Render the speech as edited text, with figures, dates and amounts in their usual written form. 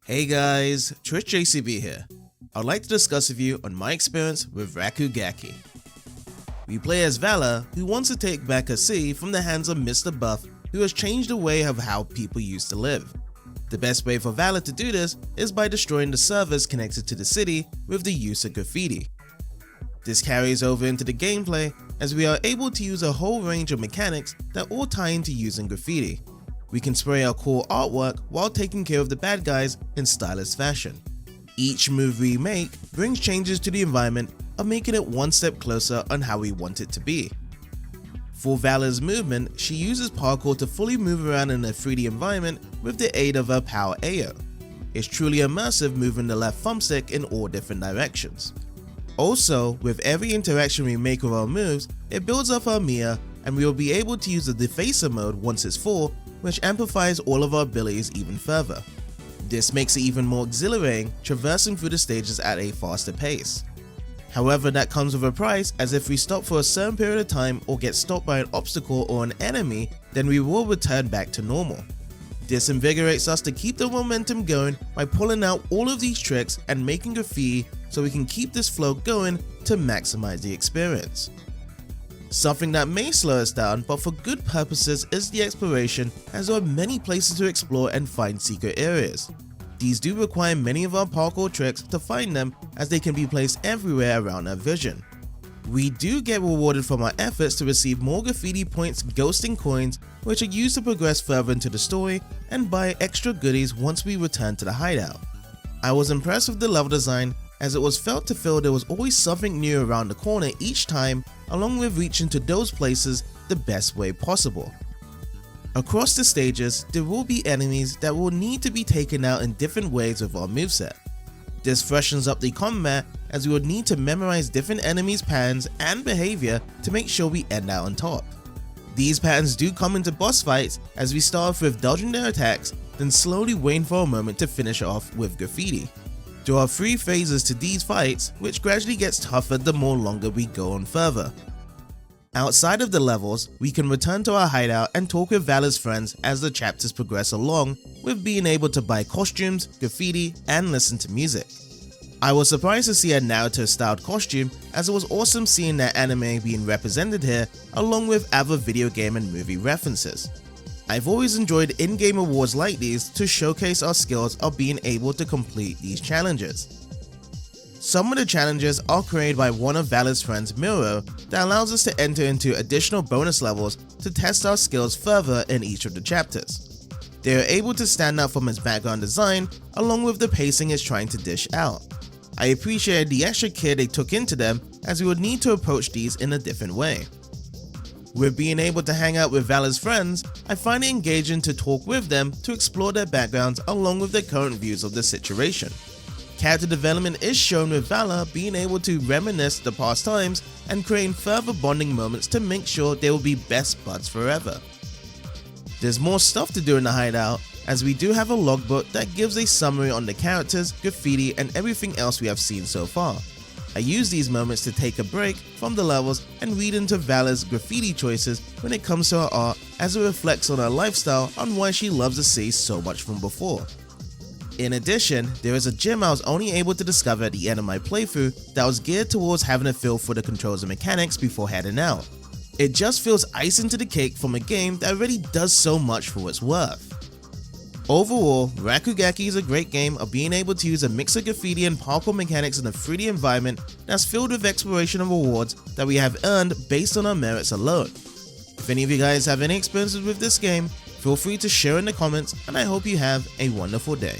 Hey guys, Twitch JCB here. I'd like to discuss with you on my experience with Rakugaki. We play as Valor, who wants to take back a city from the hands of Mr. Buff, who has changed the way of how people used to live. The best way for Valor to do this is by destroying the servers connected to the city with the use of graffiti. This carries over into the gameplay as we are able to use a whole range of mechanics that all tie into using graffiti. We can spray our cool artwork while taking care of the bad guys in stylish fashion. Each move we make brings changes to the environment of making it one step closer on how we want it to be. For Valor's movement, she uses parkour to fully move around in a 3D environment with the aid of her power AO. It's truly immersive moving the left thumbstick in all different directions. Also, with every interaction we make with our moves, it builds up our Mia and we will be able to use the Defacer mode once it's full, which amplifies all of our abilities even further. This makes it even more exhilarating, traversing through the stages at a faster pace. However, that comes with a price, as if we stop for a certain period of time or get stopped by an obstacle or an enemy, then we will return back to normal. This invigorates us to keep the momentum going by pulling out all of these tricks and making graffiti so we can keep this flow going to maximize the experience. Something that may slow us down, but for good purposes, is the exploration, as there are many places to explore and find secret areas. These do require many of our parkour tricks to find them, as they can be placed everywhere around our vision. We do get rewarded from our efforts to receive more graffiti points, ghosting coins, which are used to progress further into the story and buy extra goodies once we return to the hideout. I was impressed with the level design, as it was felt to feel there was always something new around the corner each time, along with reaching to those places the best way possible. Across the stages, there will be enemies that will need to be taken out in different ways with our moveset. This freshens up the combat, as we would need to memorize different enemies' patterns and behavior to make sure we end out on top. These patterns do come into boss fights, as we start off with dodging their attacks, then slowly waiting for a moment to finish off with graffiti. There are 3 phases to these fights, which gradually gets tougher the more longer we go on further. Outside of the levels, we can return to our hideout and talk with Valor's friends as the chapters progress along, with being able to buy costumes, graffiti, and listen to music. I was surprised to see a Naruto-styled costume, as it was awesome seeing that anime being represented here, along with other video game and movie references. I've always enjoyed in-game awards like these to showcase our skills of being able to complete these challenges. Some of the challenges are created by one of Valor's friends, Miro, that allows us to enter into additional bonus levels to test our skills further in each of the chapters. They are able to stand out from its background design, along with the pacing it's trying to dish out. I appreciated the extra care they took into them, as we would need to approach these in a different way. With being able to hang out with Valor's friends, I find it engaging to talk with them to explore their backgrounds along with their current views of the situation. Character development is shown with Valor being able to reminisce the past times and creating further bonding moments to make sure they will be best buds forever. There's more stuff to do in the hideout, as we do have a logbook that gives a summary on the characters, graffiti, and everything else we have seen so far. I use these moments to take a break from the levels and read into Valor's graffiti choices when it comes to her art, as it reflects on her lifestyle on why she loves the city so much from before. In addition, there is a gym I was only able to discover at the end of my playthrough that was geared towards having a feel for the controls and mechanics before heading out. It just feels icing to the cake from a game that already does so much for its worth. Overall, Rakugaki is a great game of being able to use a mix of graffiti and parkour mechanics in a 3D environment that's filled with exploration and rewards that we have earned based on our merits alone. If any of you guys have any experiences with this game, feel free to share in the comments, and I hope you have a wonderful day.